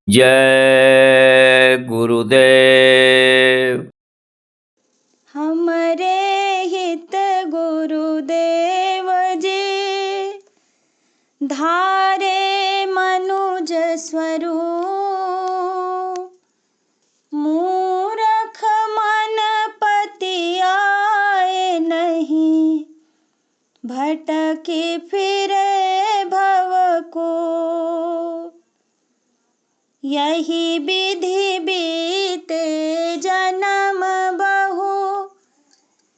जय गुरुदेव। हमरे हित गुरुदेव जी धारे मनुज स्वरूप, मूरख मन पतियाए नहीं, भटकी फिरे भव को। यही विधि बीते जन्म बहु,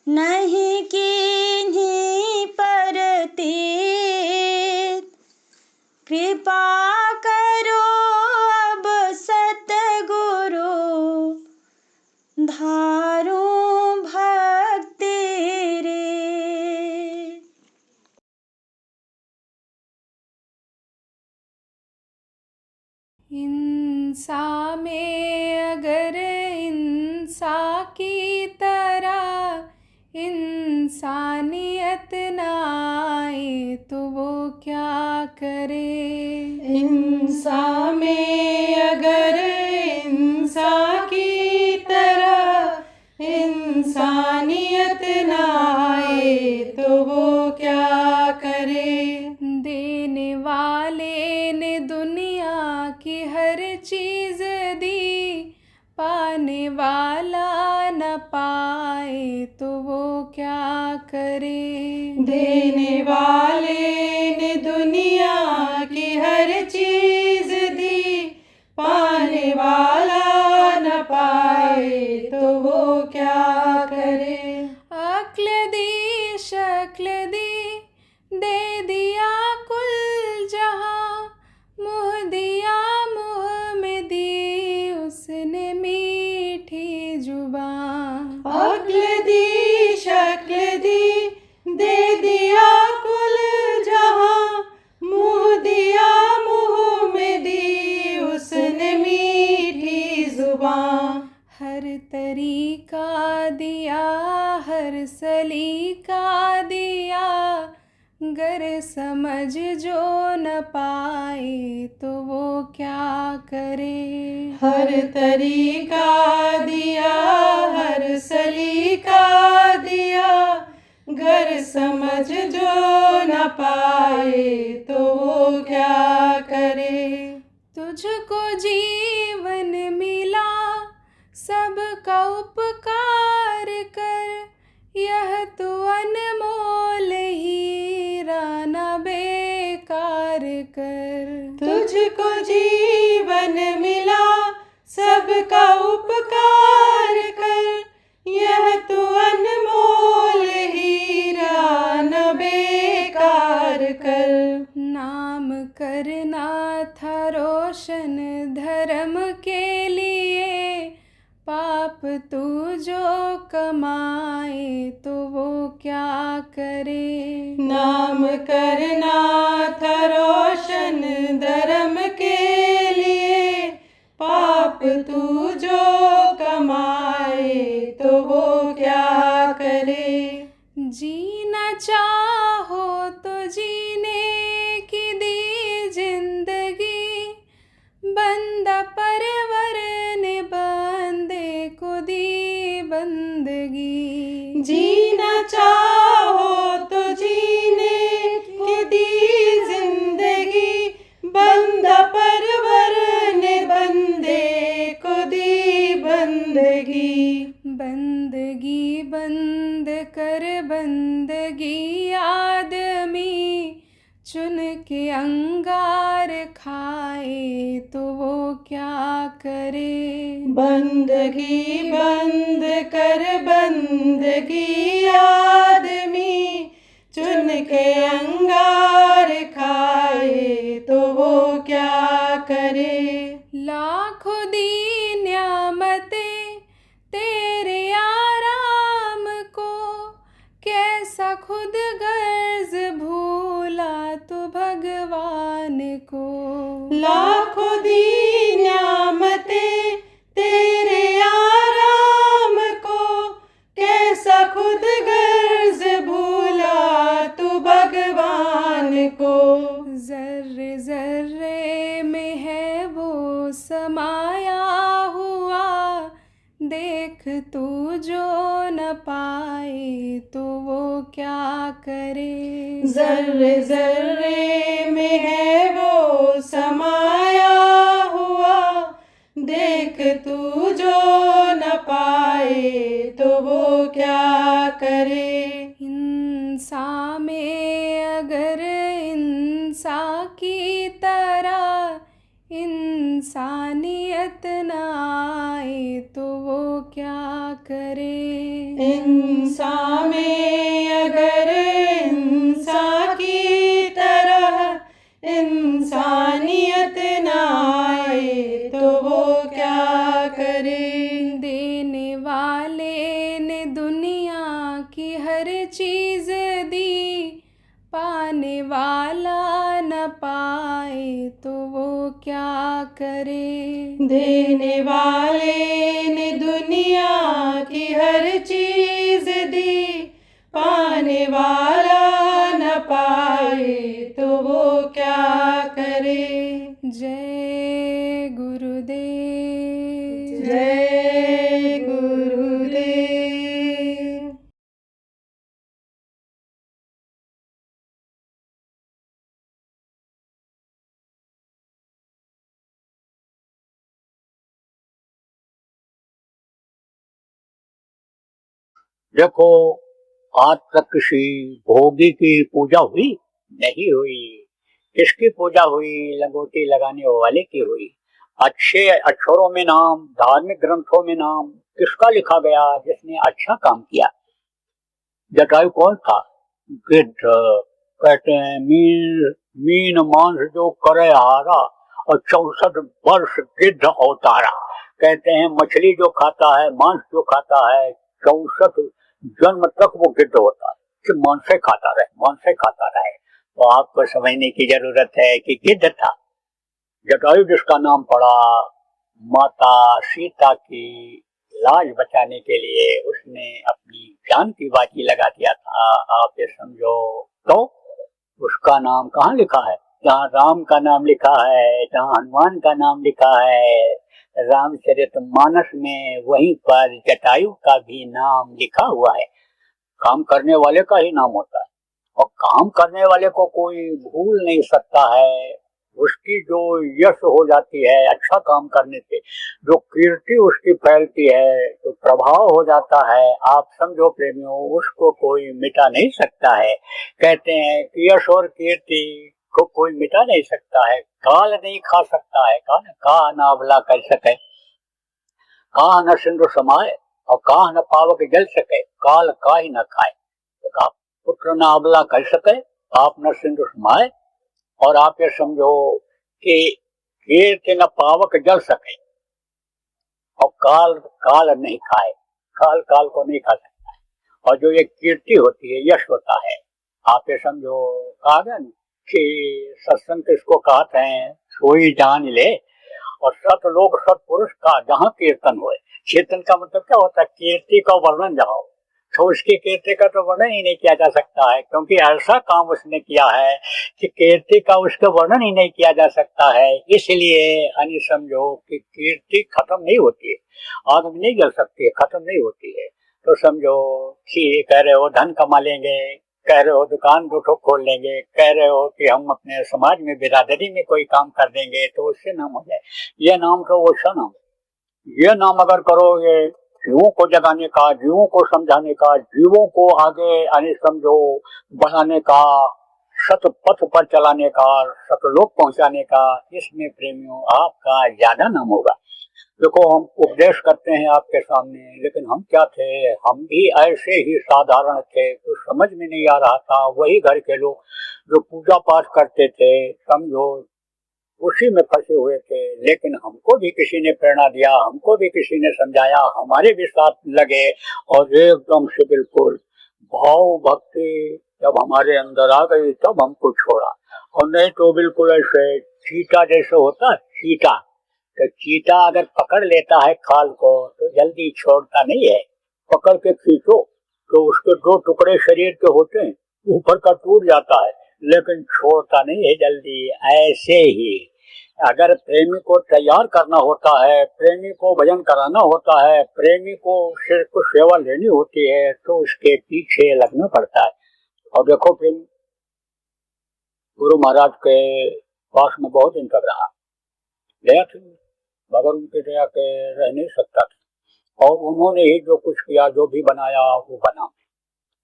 नहीं कीन्ही परतीत। कृपा करो अब सतगुरु, धारूं भक्ति रे। इंसा में अगर इंसा की तरह इंसानियत न आए तो वो क्या करे। इंसा में अगर इंसा की तरह इंसानियत न आए तो वो क्या करे। देने वाले ने दुनिया की हर चीज दी, पाने वाला न पाए तो वो क्या करे। देने वाले ने दुनिया की हर चीज दी, पाने वाला न पाए तो वो क्या करे। अक्ल दी शक्ल दी दे दिया कुल जहां, मुँह दिया मुँह में दी उसने मीठी जुबान। अक्ल दी शक्ल दी दे दिया कुल जहां, मुँह दिया मुँह में दी उसने मीठी जुबान। हर तरीका दिया हर सलीका दिया, गर समझ जो न पाए तो वो क्या करे। हर तरीका दिया हर सलीका दिया, गर समझ जो न पाए तो वो क्या करे। तुझको जीवन मिला सबका उपकार कर, यह तो अनमोल हीरा न बेकार कर। तुझको जीवन मिला सबका उपकार कर, यह तो अनमोल हीरा न बेकार कर। नाम करना था रोशन धर्म के लिए, पाप तू जो कमाए तो वो क्या करे। नाम करना था रोशन धर्म के लिए, पाप तू जो कमाए तो वो क्या करे। जीना चाहो तो जीने की दी जिंदगी, बंदा परवर ने बंदे को दी बंदगी। जीना चाहो तो जीने की दी जिंदगी, बंदा परवर ने बंदे को दी बंदगी। बंदगी बंद कर बंदगी आदमी, चुन के अंगार खाए तो वो क्या करे। बंदगी बंद कर बंदगी आदमी, चुन के अंगार खाए तो वो क्या करे। लाखों दी न्यामते तेरे आराम को, कैसा खुद गर्ज भूला तो भगवान को। लाखों दी न्यामते तेरे आराम को, कैसा खुद गर्ज भूला तू भगवान को। जर्रे जर्रे में है वो समाया हुआ, देख तू जो न पाए तो वो क्या करे। जर्रे जर्रे में है वो समाया हुआ, देख तू जो न पाए तो वो क्या करे। इंसान में अगर इंसान की तरह इंसानियत न आए तो वो क्या करे। इंसान में अगर इंसान की तरह इंसानियत न आए तो वो क्या करे। देने वाले ने दुनिया की हर चीज़ दी, पाने वाला न पाए तो वो क्या करे। देने वाले ने दुनिया की हर चीज दी, पाने वाला न पाए तो वो क्या करे। जय गुरुदेव। जय गुरुदेव। देखो, आज तक किसी भोगी की पूजा हुई नहीं हुई। किसकी पूजा हुई? लंगोटी लगाने वाले की हुई। अच्छे अक्षरों में नाम, धार्मिक ग्रंथों में नाम किसका लिखा गया जिसने अच्छा काम किया? जटायु कौन था? गिद्ध। कहते हैं मीन मांस जो करे हारा और 64 वर्ष गिद्ध अवतारा। कहते हैं मछली जो खाता है, मांस जो खाता है, 64 जन्म तक वो गिद्ध होता है, कि मांस से खाता रहे, मांस से खाता रहे। तो आपको समझने की जरूरत है कि गिद्ध था। जटायु जिसका नाम पड़ा, माता सीता की लाज बचाने के लिए उसने अपनी जान की बाजी लगा दिया था। आप ये समझो। तो उसका नाम कहाँ लिखा है? जहाँ राम का नाम लिखा है, जहाँ हनुमान का नाम लिखा है, रामचरितमानस में, वहीं पर जटायु का भी नाम लिखा हुआ है। काम करने वाले का ही नाम होता है, और काम करने वाले को कोई भूल नहीं सकता है। उसकी जो यश हो जाती है अच्छा काम करने से, जो कीर्ति उसकी फैलती है, जो प्रभाव हो जाता है, आप समझो प्रेमियों, उसको कोई मिटा नहीं सकता है। कहते हैं कि यश और कीर्ति को कोई मिटा नहीं सकता है, काल नहीं खा सकता है। कहा न अबला कर सके, कहा न सिंधु समाये, और कहा न पावक जल सके, काल का ही न खाए। तो कहा पुत्र न अबला कर सके, आप न सिंधु समाये, और आप ये समझो कि कीर्ति न पावक जल सके, और काल नहीं खाए। काल को नहीं खा सकता है। और जो ये कीर्ति होती है, यश होता है, आप ये समझो, कहा गया कि सत्संग किसको कहते हैं? सोई जान ले। और सत लोग सत्पुरुष का जहाँ कीर्तन होए। कीर्तन का मतलब क्या होता है? कीर्ति का वर्णन जहाँ हो, तो उसकी कीर्ति का तो वर्णन ही नहीं किया जा सकता है, क्योंकि ऐसा काम उसने किया है कि कीर्ति का उसका वर्णन ही नहीं किया जा सकता है। इसलिए यानी समझो कि कीर्ति खत्म नहीं होती है, आग नहीं जल सकती है, खत्म नहीं होती है। तो समझो कि कह रहे हो धन कमा लेंगे, कह रहे हो दुकान दो ठो खोल लेंगे, कह रहे हो कि हम अपने समाज में बिरादरी में कोई काम कर देंगे तो उससे नाम हो जाए। ये नाम तो वो सा नाम, ये नाम अगर करोगे जीवों को जगाने का, जीवों को समझाने का, जीवों को आगे आने समझो बढ़ाने का, सत पथ पर चलाने का, सतलोक पहुंचाने का, इसमें प्रेमियों आपका ज्यादा नाम होगा। देखो, हम उपदेश करते हैं आपके सामने, लेकिन हम क्या थे? हम भी ऐसे ही साधारण थे, तो समझ में नहीं आ रहा था। वही घर के लोग जो पूजा पाठ करते थे, समझो उसी में फंसे हुए थे। लेकिन हमको भी किसी ने प्रेरणा दिया, हमको भी किसी ने समझाया, हमारे भी साथ लगे, और एकदम से बिल्कुल भाव भक्ति जब हमारे अंदर आ गई तब हमको छोड़ा। और नहीं तो बिल्कुल ऐसे चीता जैसे होता है, चीता, तो चीता अगर पकड़ लेता है खाल को तो जल्दी छोड़ता नहीं है। पकड़ के खींचो तो उसके दो टुकड़े शरीर के होते हैं, ऊपर का टूट जाता है, लेकिन छोड़ता नहीं है जल्दी। ऐसे ही अगर प्रेमी को तैयार करना होता है, प्रेमी को भजन कराना होता है, प्रेमी को सिर्फ सेवा लेनी होती है, तो उसके पीछे लगना पड़ता है। और देखो प्रेम गुरु महाराज के पास में बहुत दिन तक रहा, दया थी मगर उनकी दया के रह नहीं सकता था। और उन्होंने ही जो कुछ किया, जो भी बनाया वो बना।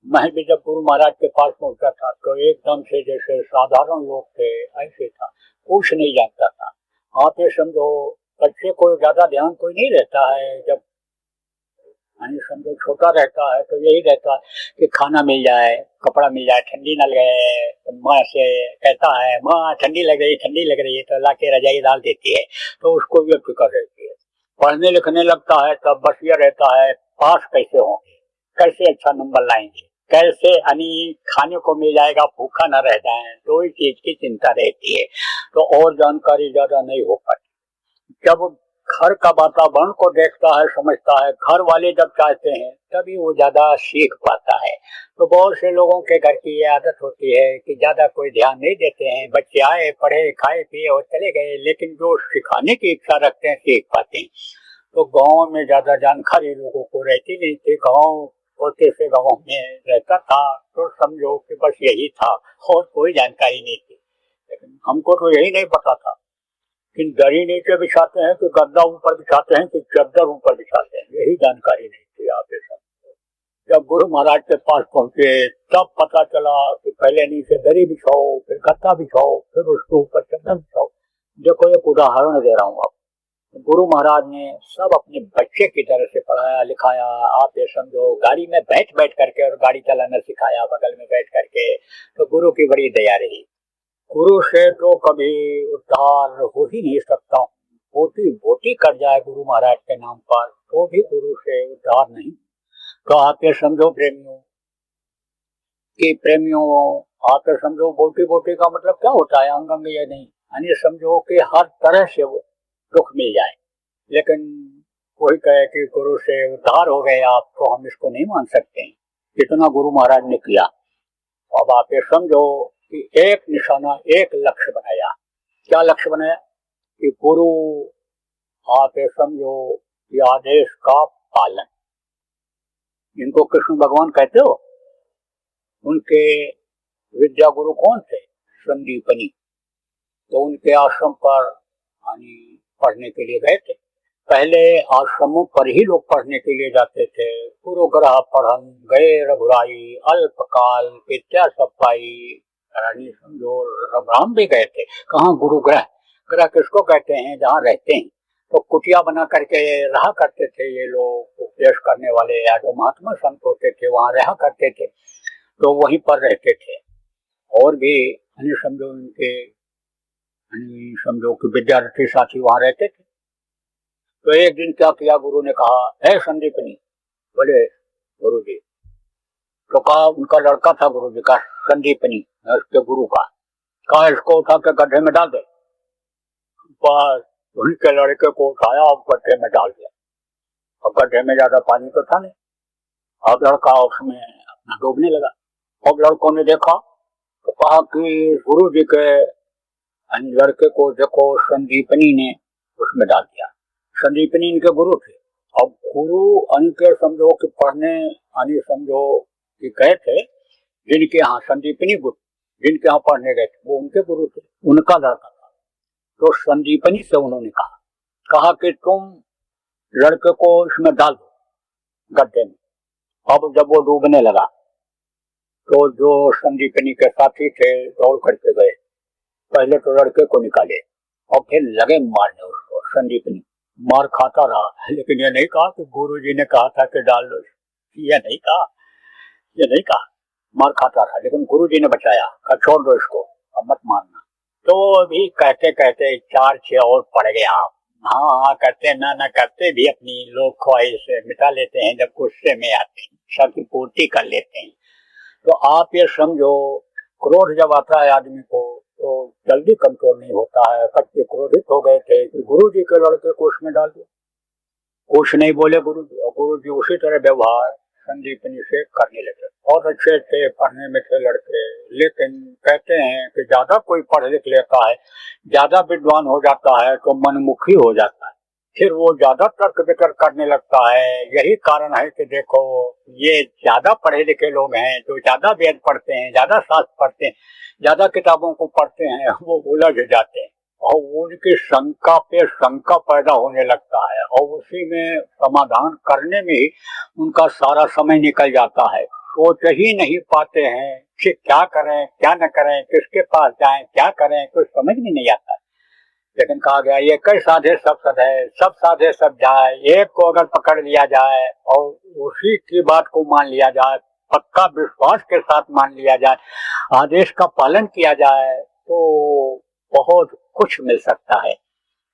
मैं भी जब गुरु महाराज के पास पहुंचा था तो एकदम से जैसे साधारण लोग थे ऐसे था, कुछ नहीं जानता था। आप ये समझो बच्चे को ज्यादा ध्यान कोई नहीं रहता है, जब यानी समझो छोटा रहता है तो यही रहता है कि खाना मिल जाए, कपड़ा मिल जाए, ठंडी न लगे तो माँ से कहता है माँ ठंडी लग रही है तो ला के रजाई डाल देती है, तो उसको भी फिक्र रहती है। पढ़ने लिखने लगता है तब बस ये रहता है पास कैसे होंगे, कैसे अच्छा नंबर लाएंगे, कैसे यानी खाने को मिल जाएगा, भूखा न रह जाए, तो इस चीज की चिंता रहती है। तो और जानकारी ज्यादा नहीं हो पाती। जब घर का वातावरण को देखता है, समझता है, घर वाले जब चाहते हैं तभी वो ज्यादा सीख पाता है। तो बहुत से लोगों के घर की ये आदत होती है कि ज्यादा कोई ध्यान नहीं देते हैं, बच्चे आए पढ़े खाए पिए और चले गए, लेकिन जो सिखाने की इच्छा रखते हैं सीख पाते हैं। तो गाँव में ज्यादा जानकारी लोगों को रहती नहीं थी। गाँव छोटे से गाँव में रहता था तो समझो कि बस यही था और कोई जानकारी नहीं थी। लेकिन हमको तो यही नहीं पता था कि दरी नीचे बिछाते हैं कि गद्दा ऊपर बिछाते हैं कि चद्दर ऊपर बिछाते हैं, यही जानकारी नहीं थी। आप जब गुरु महाराज के पास पहुंचे तब पता चला कि पहले नीचे दरी बिछाओ, फिर गद्दा बिछाओ, फिर उसके ऊपर चद्दर बिछाओ। देखो एक उदाहरण दे रहा हूँ आप। गुरु महाराज ने सब अपने बच्चे की तरह से पढ़ाया लिखाया। आप ये समझो गाड़ी में बैठ बैठ करके और गाड़ी चलाना सिखाया बगल में बैठ करके, तो गुरु की बड़ी दया रही। गुरु से तो कभी उद्धार हो ही नहीं सकता। बोटी बोटी कर जाए गुरु महाराज के नाम पर तो भी गुरु से उद्धार नहीं। तो आप ये समझो प्रेमियों आप ये समझो बोटी बोटी का मतलब क्या होता है, अंग अंग ये नहीं, यानी समझो कि हर तरह से वो दुख मिल जाए। लेकिन कोई कहे कि गुरु से उद्धार हो गए आप, तो हम इसको नहीं मान सकते हैं। जितना गुरु महाराज ने किया, अब आप ये समझो कि एक निशाना, एक लक्ष्य बनाया। क्या लक्ष्य बनाया कि गुरु आप ये समझो कि आदेश का पालन। इनको कृष्ण भगवान कहते हो। उनके विद्या गुरु कौन थे? संदीपनी। तो उनके आश्रम पर पढ़ने के लिए गए थे। पहले आश्रमों पर ही लोग पढ़ने के लिए जाते थे। गुरु ग्रह पढ़न गए रघुराई, अल्पकाल विद्या सब पाई। समझो रघुराम भी गए थे। कहाँ? गुरु ग्रह। ग्रह किसको कहते हैं? जहाँ रहते हैं। तो कुटिया बना करके रहा करते थे ये लोग, उपदेश करने वाले या जो महात्मा संत होते थे वहाँ रहा करते थे, तो वहीं पर रहते थे। और भी समझो उनके समझो कि विद्यार्थी साथी वहाँ रहते थे। तो एक दिन क्या किया, गुरु ने कहा है संदीपनी। बोले गुरु जी। तो कहा उनका लड़का था गुरु जी का, संदीपनी उसके गुरु का। कहा इसको उठा के गड्ढे में डाल दे। बस उनके लड़के को उठाया और गड्ढे में डाल दिया। और गड्ढे में ज्यादा पानी तो था नहीं, और लड़का उसमें अपना डूबने लगा। और लड़कों ने देखा तो कहा कि गुरु जी के लड़के को देखो संदीपनी ने उसमें डाल दिया। संदीपनी इनके गुरु थे। अब गुरु इनके समझो कि पढ़ने समझो कि गए थे, जिनके यहाँ संदीपनी गुरु जिनके यहाँ पढ़ने गए थे वो उनके गुरु थे, उनका लड़का था। तो संदीपनी से उन्होंने कहा कि तुम लड़के को इसमें डाल दो गड्ढे में। अब जब वो डूबने लगा तो जो संदीपनी के साथी थे दौड़ करके गए, पहले तो लड़के को निकाले और फिर लगे मारने उसको। संदीपनी मार खाता रहा, लेकिन ये नहीं कहा कि गुरुजी ने कहा था कि डाल दो, ये नहीं कहा। मार खाता रहा, लेकिन गुरुजी ने बचाया, कहा छोड़ दो इसको, अब मत मारना। तो भी कहते कहते 4-6 और पड़ गया। हाँ करते ना करते भी अपनी लोग ख्वाहिश मिटा लेते हैं, जब गुस्से में आते हैं सबकी पूर्ति कर लेते हैं। तो आप ये समझो क्रोध जब आता है आदमी को तो जल्दी कंट्रोल नहीं होता है। कच्चे क्रोधित हो गए थे कि गुरु जी के लड़के को उसमें डाल दिया। कुछ नहीं बोले गुरु जी, और गुरु जी उसी तरह व्यवहार संदीपनी से करने लगे। और अच्छे थे, पढ़ने में थे लड़के, लेकिन कहते हैं कि ज्यादा कोई पढ़ लिख लेता है, ज्यादा विद्वान हो जाता है तो मनमुखी हो जाता है, फिर वो ज्यादा तर्क वितर्क करने लगता है। यही कारण है कि देखो ये ज्यादा पढ़े लिखे लोग हैं जो ज्यादा वेद पढ़ते हैं, ज्यादा शास्त्र पढ़ते हैं, ज्यादा किताबों को पढ़ते हैं, वो उलझ जाते हैं और उनकी शंका पे शंका पैदा होने लगता है और उसी में समाधान करने में ही उनका सारा समय निकल जाता है। सोच ही नहीं पाते हैं कि क्या करें क्या न करें, किसके पास जाएं, क्या करें, कुछ समझ में नहीं आता। लेकिन कहा गया ये कई साधे सब सधे, सब साधे सब जाए। एक को अगर पकड़ लिया जाए और उसी की बात को मान लिया जाए, पक्का विश्वास के साथ मान लिया जाए, आदेश का पालन किया जाए तो बहुत कुछ मिल सकता है।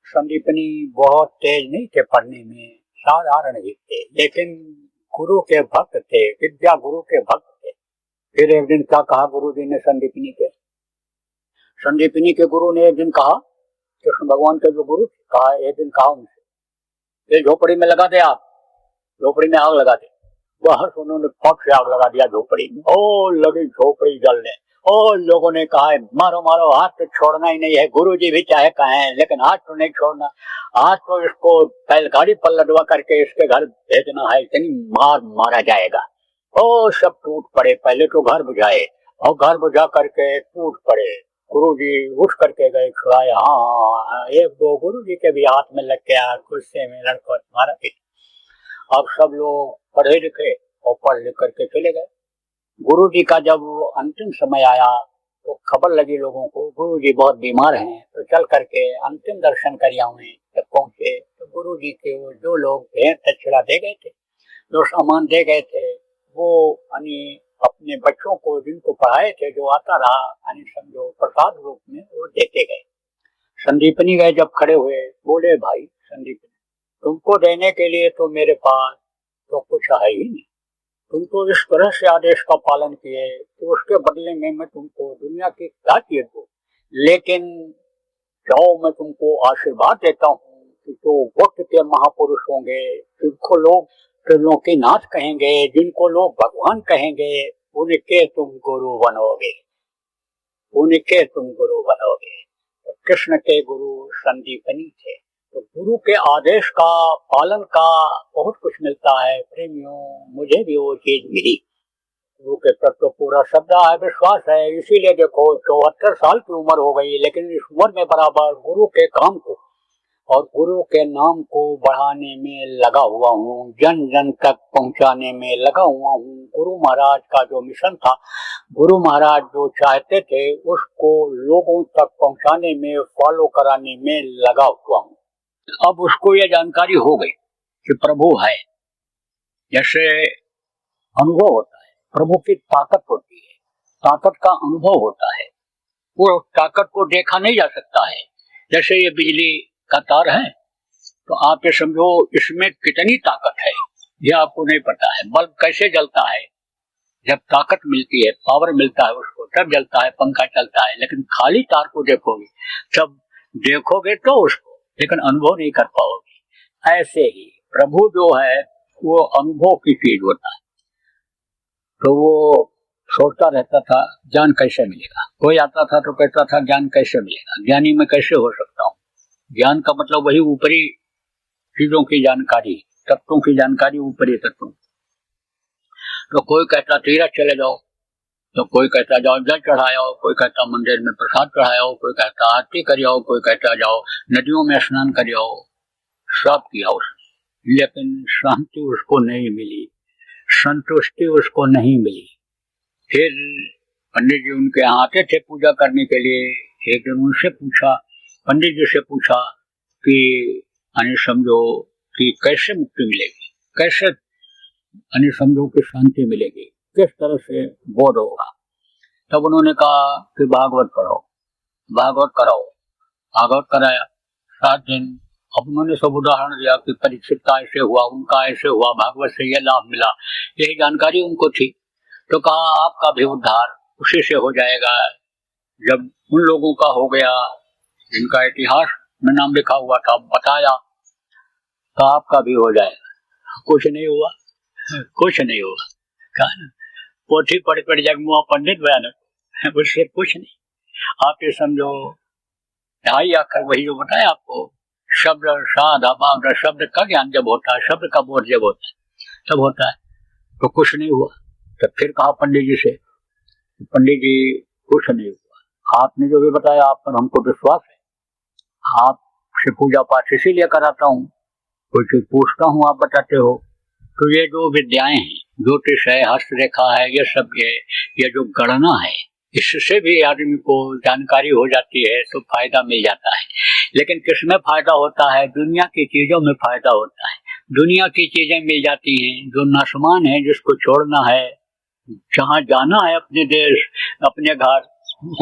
संदीपनी बहुत तेज नहीं थे पढ़ने में, साधारण ही थे, लेकिन गुरु के भक्त थे, विद्या गुरु के भक्त थे। फिर एक दिन क्या कहा गुरु जी ने संदीपनी के गुरु ने एक दिन कहा, कृष्ण भगवान के जो गुरु कहा, एक दिन कहा उनसे, ये झोपड़ी में लगा दे, आप झोपड़ी में आग लगा दे। वह उन्होंने फट से आग लगा दिया झोपड़ी में, ओ लगी झोपड़ी जलने। और लोगों ने कहा मारो मारो, हाथ तो छोड़ना ही नहीं है, गुरु जी भी चाहे कहें लेकिन हाथ तो नहीं छोड़ना, हाथ तो इसको बैलगाड़ी पर लदवा करके इसके घर भेजना है, इतनी मार मारा जाएगा। ओ सब टूट पड़े, पहले तो घर बुझाए और घर बुझा करके टूट पड़े। गुरुजी उठ करके गए, छुड़ाए। हाँ, एक दो गुरुजी के भी हाथ में लग गया, गुस्से में लड़कों मारा पीटा। अब सब लोग पढ़े लिखे और पढ़ लिख करके चले गए। गुरुजी का जब अंतिम समय आया तो खबर लगी लोगों को गुरुजी बहुत बीमार हैं, तो चल करके अंतिम दर्शन कर आए। जब पहुंचे तो गुरुजी के वो जो लोग भेंट दक्षिणा दे गए थे, जो सामान दे गए थे, वो अपने बच्चों को जिनको पढ़ाए थे, जो आता रहा समझो प्रसाद रूप में, वो देते गए। संदीपनी गए जब खड़े हुए, बोले भाई संदीपनी, तुमको देने के लिए तो मेरे पास तो कुछ है ही नहीं, तुम तो इस तरह से आदेश का पालन किए कि उसके बदले में मैं तुमको दुनिया की क्या चीज दूं। लेकिन जाओ, मैं तुमको आशीर्वाद देता हूँ कि जो वक्त के महापुरुष होंगे, जिनको लोग त्रिलोकीनाथ कहेंगे, जिनको लोग भगवान कहेंगे, उनके तुम गुरु बनोगे, उनके तुम गुरु बनोगे। तो कृष्ण के गुरु संदीपनी थे। तो गुरु के आदेश का पालन का बहुत कुछ मिलता है प्रेमियों, मुझे भी वो चीज मिली। गुरु के प्रति पूरा श्रद्धा है, विश्वास है। इसीलिए देखो 74 साल की उम्र हो गई, लेकिन इस उम्र में बराबर गुरु के काम को और गुरु के नाम को बढ़ाने में लगा हुआ हूँ, जन जन तक पहुँचाने में लगा हुआ हूँ। गुरु महाराज का जो मिशन था, गुरु महाराज जो चाहते थे, उसको लोगों तक पहुँचाने में, फॉलो कराने में लगा हुआ हूँ। अब उसको ये जानकारी हो गई कि प्रभु है, जैसे अनुभव होता है, प्रभु की ताकत होती है, ताकत का अनुभव होता है, वो ताकत को देखा नहीं जा सकता है। जैसे ये बिजली का तार है, तो आप ये समझो इसमें कितनी ताकत है, ये आपको नहीं पता है। बल्ब कैसे जलता है, जब ताकत मिलती है, पावर मिलता है उसको, तब जलता है, पंखा चलता है। लेकिन खाली तार को देखोगे, जब देखोगे तो उसको, लेकिन अनुभव नहीं कर पाओगे। ऐसे ही प्रभु जो है वो अनुभव की चीज होता है। तो वो सोचता रहता था ज्ञान कैसे मिलेगा, कोई आता था तो कहता था ज्ञान कैसे मिलेगा, ज्ञानी में कैसे हो सकता हूँ। ज्ञान का मतलब वही ऊपरी चीजों की जानकारी, तत्वों की जानकारी, ऊपरी तत्वों। तो कोई कहता तीरथ चले जाओ, तो कोई कहता जाओ जल चढ़ाओ, कोई कहता मंदिर में प्रसाद चढ़ाओ, कोई कहता आरती करियो, कोई कहता जाओ नदियों में स्नान करियो। सब किया उसने, लेकिन शांति उसको नहीं मिली, संतुष्टि उसको नहीं मिली। फिर पंडित जी उनके यहाँ आते थे पूजा करने के लिए। एक दिन उनसे पूछा, पंडित जी से पूछा कि समझो कि कैसे मुक्ति मिलेगी, कैसे समझो कि शांति मिलेगी, किस तरह से बोध होगा। तब उन्होंने कहा कि भागवत पढ़ो, भागवत कराओ। भागवत कराया 7 दिन। अब उन्होंने सब उदाहरण दिया कि परीक्षित का ऐसे हुआ, उनका ऐसे हुआ, भागवत से ये लाभ मिला, यही जानकारी उनको थी। तो कहा आपका भी उद्धार उसी से हो जाएगा। जब उन लोगों का हो गया जिनका इतिहास में नाम लिखा हुआ था, बताया, तो आपका भी हो जाएगा। कुछ नहीं हुआ, कुछ नहीं हुआ। कहा ना, पोथी पढ़ पढ़ जगमुआ पंडित भयानक, उससे कुछ नहीं। आप ये समझो ढाई आखर वही जो बताया आपको, शब्द साध अभाव शब्द का ज्ञान जब होता है, शब्द का बोध जब होता है तब होता है, तो कुछ नहीं हुआ। तो फिर कहा पंडित जी से, पंडित जी कुछ नहीं हुआ, आपने जो भी बताया आप पर हमको विश्वास है, आपसे पूजा पाठ इसीलिए कराता हूँ, कोई चीज पूछता हूँ आप बताते हो। तो ये जो विद्याएं हैं, ज्योतिष है, हस्तरेखा है, ये सब ये जो गणना है, इससे भी आदमी को जानकारी हो जाती है तो फायदा मिल जाता है। लेकिन किसमें फायदा होता है? दुनिया की चीजों में फायदा होता है। दुनिया की चीजें मिल जाती हैं, जो नाशमान है, जिसको छोड़ना है, जहाँ जाना है अपने देश अपने घर,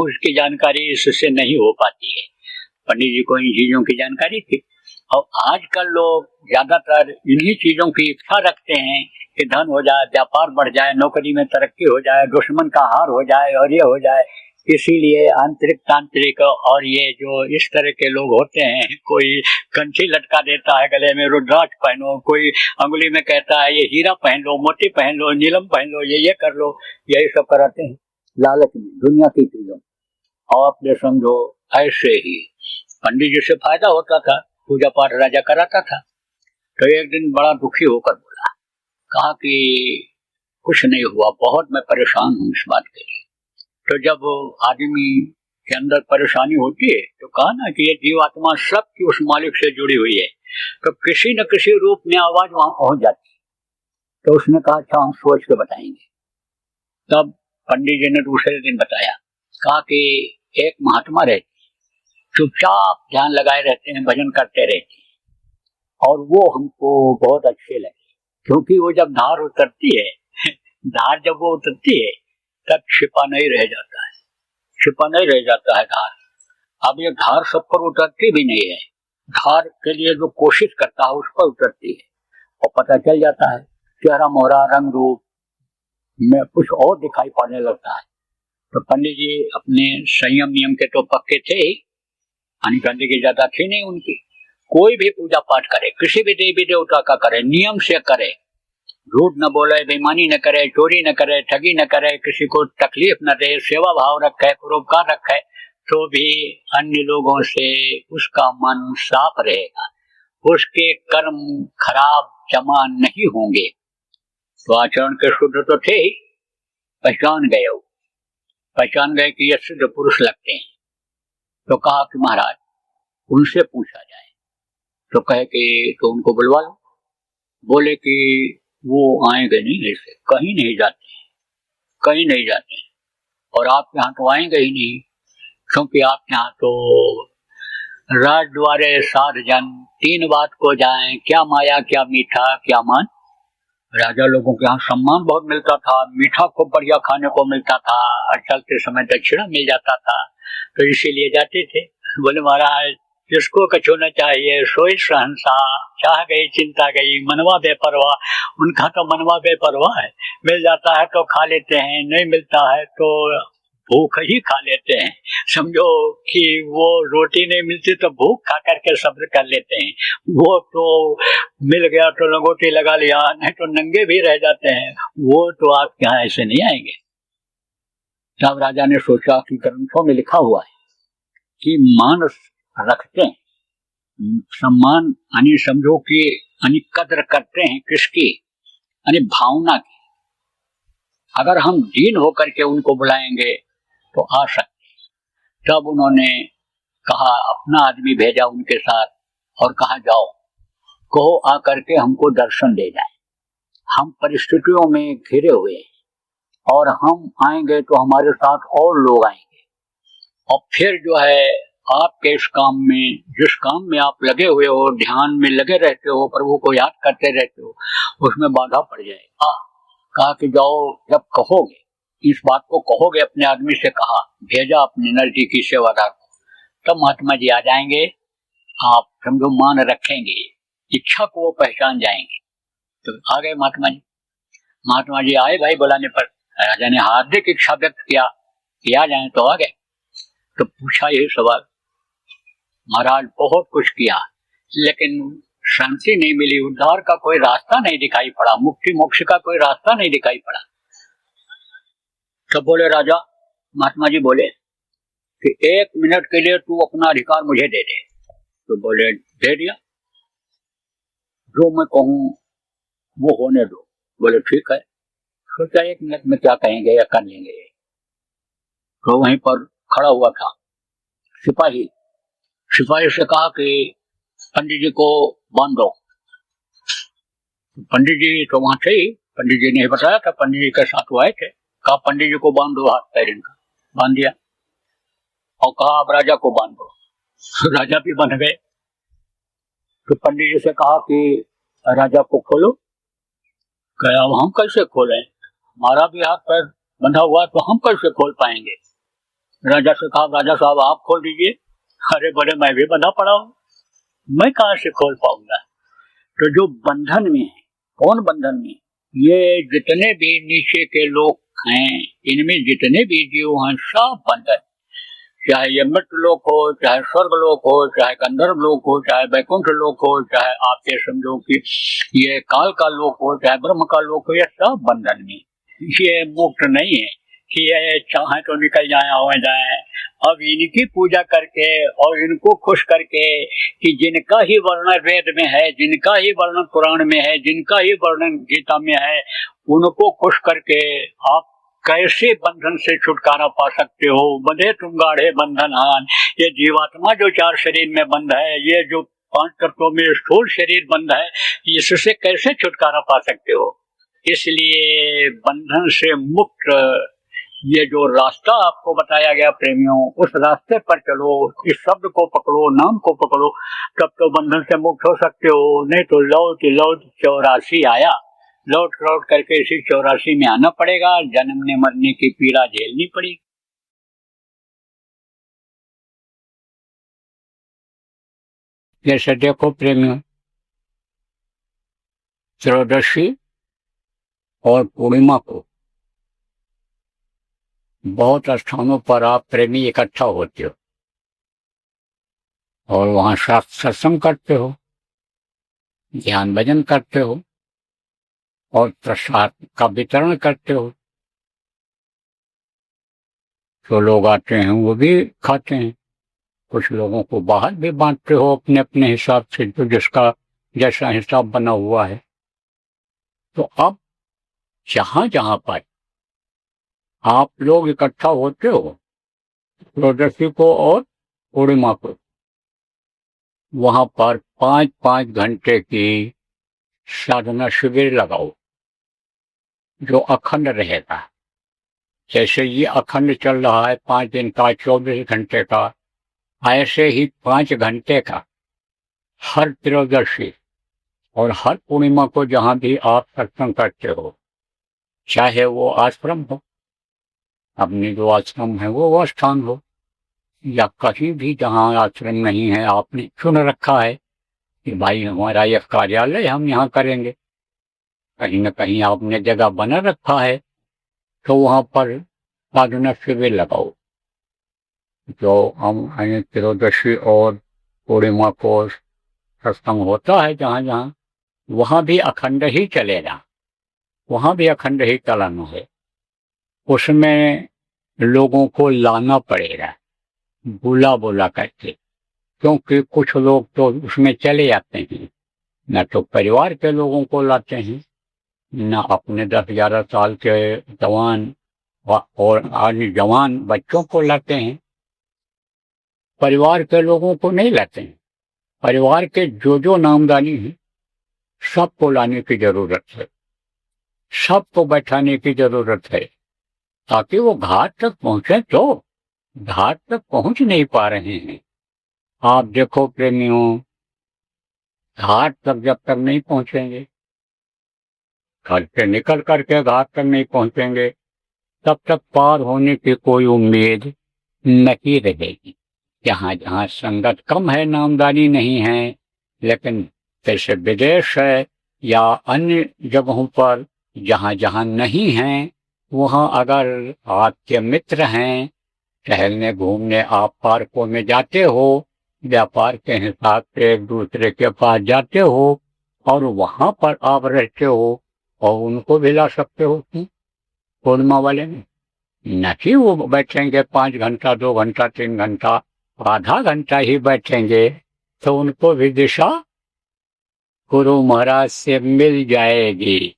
उसकी जानकारी इससे नहीं हो पाती है। पंडित जी को इन चीजों की जानकारी थी, और आजकल लोग ज्यादातर इन्हीं चीजों की इच्छा रखते हैं कि धन हो जाए, व्यापार बढ़ जाए, नौकरी में तरक्की हो जाए, दुश्मन का हार हो जाए और ये हो जाए। इसीलिए आंतरिक तांत्रिक और ये जो इस तरह के लोग होते हैं, कोई कंठी लटका देता है गले में, रुद्राक्ष पहनो, कोई अंगुली में कहता है ये हीरा पहन लो, मोती पहन लो, नीलम पहन लो, ये कर लो, यही सब कराते हैं लालच में, दुनिया की चीजों। और अपने समझो ऐसे ही पंडित जी से फायदा होता था, पूजा पाठ राजा कराता था। तो एक दिन बड़ा दुखी होकर बोला, कहा कि कुछ नहीं हुआ, बहुत मैं परेशान हूँ इस बात के लिए। तो जब आदमी के अंदर परेशानी होती है तो कहा ना कि ये जीवात्मा सबकी उस मालिक से जुड़ी हुई है, तो किसी न किसी रूप में आवाज वहां पहुंच जाती है। तो उसने कहा अच्छा हम सोच के बताएंगे। तब पंडित जी ने दूसरे दिन बताया, कहा कि एक महात्मा रहते, चुपचाप ध्यान लगाए रहते हैं, भजन करते रहते हैं, और वो हमको बहुत अच्छे लगे, क्योंकि वो जब धार उतरती है धार जब वो उतरती है तब छिपा नहीं रह जाता है, छिपा नहीं रह जाता है धार। अब ये धार सब पर उतरती भी नहीं है, धार के लिए जो कोशिश करता है उस पर उतरती है, और पता चल जाता है चेहरा मोहरा रंग रूप में कुछ और दिखाई पड़ने लगता है। तो पंडित जी अपने संयम नियम के तो पक्के थे ही, यानी गंदगी ज्यादा थी नहीं उनकी। कोई भी पूजा पाठ करे, किसी भी देवी देवता का करे, नियम से करे, झूठ न बोले, बेईमानी न करे, चोरी न करे, ठगी न करे, किसी को तकलीफ न दे, सेवा भाव रखे, परोपकार रखे, तो भी अन्य लोगों से उसका मन साफ रहेगा, उसके कर्म खराब जमा नहीं होंगे। तो आचरण के शुद्ध तो थे ही, पहचान गए कि ये सिद्ध पुरुष लगते हैं। तो कहा कि महाराज उनसे पूछा जाए। तो कहे कि तो उनको बुलवा लो। बोले कि वो आएंगे नहीं, ऐसे कहीं नहीं जाते, और आप यहाँ तो आएंगे ही नहीं, क्योंकि आप यहाँ तो राज द्वारे साध जन, 3 बात को जाएं, क्या माया क्या मीठा क्या मान। राजा लोगों के यहाँ सम्मान बहुत मिलता था, मीठा खूब बढ़िया खाने को मिलता था, और चलते समय दक्षिणा मिल जाता था, तो इसीलिए जाते थे। बोले महाराज जिसको कछु न चाहिए सोई सहनशाह, चाह गई चिंता गई, मनवा बेपरवाह। उनका तो मनवा बेपरवाह है, मिल जाता है तो खा लेते हैं, नहीं मिलता है तो भूख ही खा लेते हैं। समझो कि वो रोटी नहीं मिलती तो भूख खा करके सब्र कर लेते हैं, वो तो मिल गया तो लंगोटी लगा लिया, नहीं तो नंगे भी रह जाते हैं। वो तो आपके यहाँ ऐसे नहीं आएंगे। तब राजा ने सोचा कि ग्रंथों में लिखा हुआ है कि मान रखते हैं, सम्मान यानी समझो कि यानी कद्र करते हैं किसकी, यानी भावना की। अगर हम दीन होकर के उनको बुलाएंगे तो आ सकते हैं। तब उन्होंने कहा, अपना आदमी भेजा उनके साथ और कहा जाओ कहो आकर के हमको दर्शन दे जाए, हम परिस्थितियों में घिरे हुए हैं और हम आएंगे तो हमारे साथ और लोग आएंगे, और फिर जो है आपके इस काम में, जिस काम में आप लगे हुए हो, ध्यान में लगे रहते हो, प्रभु को याद करते रहते हो, उसमें बाधा पड़ जाएगी। कहा कि जाओ, जब कहोगे इस बात को कहोगे, अपने आदमी से कहा, भेजा अपने नजदीकी सेवादार को, तब महात्मा जी आ जाएंगे। आप समझो मान रखेंगे, इच्छा को वो पहचान जाएंगे। तो आ गए महात्मा जी आए भाई बुलाने पर। राजा ने हार्दिक इच्छा व्यक्त किया कि आ जाए, तो आ गए। तो पूछा यही सवाल, महाराज बहुत कुछ किया लेकिन शांति नहीं मिली, उद्धार का कोई रास्ता नहीं दिखाई पड़ा, मुक्ति मोक्ष का कोई रास्ता नहीं दिखाई पड़ा। तब बोले राजा, महात्मा जी बोले कि 1 मिनट के लिए तू अपना अधिकार मुझे दे दे। तो बोले दे दिया, जो मैं कहूं वो होने दो। बोले ठीक है। सोचा 1 मिनट में क्या कहेंगे या कर लेंगे। तो वहीं पर खड़ा हुआ था सिपाही, सिपाही से कहा कि पंडित जी को बांध दो। पंडित जी तो वहां थे ही, पंडित जी ने बताया था, पंडित जी के साथ वो आए थे। कहा पंडित जी को बांध दो, हाथ पैर इनका। बांध दिया और कहा अब राजा को बांध दो। राजा भी बंध गए। तो पंडित जी से कहा कि राजा को खोलो। कहा अब हम कैसे खोलें, हमारा भी हाथ पैर बंधा हुआ तो हम कैसे खोल पाएंगे। राजा से कहा राजा साहब आप खोल दीजिए। अरे बोले मैं भी बंधा पड़ा हूं, मैं कहां से खोल पाऊंगा। तो जो बंधन में है, कौन बंधन में, ये जितने भी नीचे के लोग हैं, इनमें जितने भी जीव हैं सब बंधन, चाहे ये मृत लोक हो, चाहे स्वर्ग लोक हो, चाहे गंधर्व लोक हो, चाहे वैकुंठ लोक हो, चाहे आपके समझो कि ये काल का लोक हो, चाहे ब्रह्म का लोक हो, ये सब बंधन में। ये मुक्त नहीं है कि ये चाहे तो निकल जाए हो जाए। अब इनकी पूजा करके और इनको खुश करके कि जिनका ही वर्णन वेद में है, जिनका ही वर्णन पुराण में है, जिनका ही वर्णन गीता में है, उनको खुश करके आप कैसे बंधन से छुटकारा पा सकते हो। बंधे तुम गाढ़े बंधनहान, ये जीवात्मा जो 4 शरीर में बंध है, ये जो 5 तत्वों में स्थूल शरीर बंध है, इससे कैसे छुटकारा पा सकते हो। इसलिए बंधन से मुक्त ये जो रास्ता आपको बताया गया प्रेमियों, उस रास्ते पर चलो, इस शब्द को पकड़ो, नाम को पकड़ो, तब तो बंधन से मुक्त हो सकते हो। नहीं तो लौट लौट 84 आया, लौट लौट करके इसी 84 में आना पड़ेगा, जन्मने मरने की पीड़ा झेलनी पड़ेगी। जैसे देखो प्रेमियों, त्रयोदशी और पूर्णिमा को बहुत स्थानों पर आप प्रेमी इकट्ठा होते हो और वहां सत्संग करते हो, ध्यान भजन करते हो और प्रसाद का वितरण करते हो। जो लोग आते हैं वो भी खाते हैं, कुछ लोगों को बाहर भी बांटते हो अपने अपने हिसाब से, जो जिसका जैसा हिसाब बना हुआ है। तो अब जहां जहां पर आप लोग इकट्ठा होते हो त्रयोदशी को और पूर्णिमा को, वहां पर 5-5 घंटे की साधना शिविर लगाओ जो अखंड रहेगा। जैसे ये अखंड चल रहा है 5 दिन का, 24 घंटे का, ऐसे ही 5 घंटे का हर त्रयोदशी और हर पूर्णिमा को जहां भी आप सत्संग करते हो, चाहे वो आश्रम हो, अपने जो आश्रम है वो स्थान हो, या कहीं भी जहां आश्रम नहीं है, आपने चुन रखा है कि भाई हमारा यह कार्यालय हम यहाँ करेंगे, कहीं न कहीं आपने जगह बना रखा है, तो वहां पर साधना शिविर लगाओ। जो हम त्रयोदशी और पूर्णिमा को सत्संग होता है जहां जहां, वहां भी अखंड ही चलेगा, वहां भी अखंड ही चलाना है। उसमें लोगों को लाना पड़ेगा बुला बुला करके, क्योंकि कुछ लोग तो उसमें चले जाते हैं, न तो परिवार के लोगों को लाते हैं, न अपने 10-11 साल के जवान और अन्य जवान बच्चों को लाते हैं। परिवार के लोगों को नहीं लाते हैं। परिवार के जो नामदानी है सबको लाने की जरूरत है, सबको बैठाने की जरूरत है, ताकि वो घाट तक पहुंचे। तो घाट तक पहुंच नहीं पा रहे हैं। आप देखो प्रेमियों, घाट तक जब तक नहीं पहुंचेंगे, घर से निकल करके घाट तक नहीं पहुंचेंगे, तब तक पार होने की कोई उम्मीद नहीं रहेगी। जहां जहां संगत कम है, नामदानी नहीं है, लेकिन जैसे विदेश है या अन्य जगहों पर जहां जहां नहीं है, वहां अगर आपके मित्र हैं, टहलने घूमने आप पार्कों में जाते हो, व्यापार के हिसाब से एक दूसरे के पास जाते हो और वहां पर आप रहते हो और उनको भी ला सकते हो तुम पूर्णिमा वाले में। न कि वो बैठेंगे 5 घंटा 2 घंटा 3 घंटा, आधा घंटा ही बैठेंगे तो उनको भी दिशा गुरु महाराज से मिल जाएगी।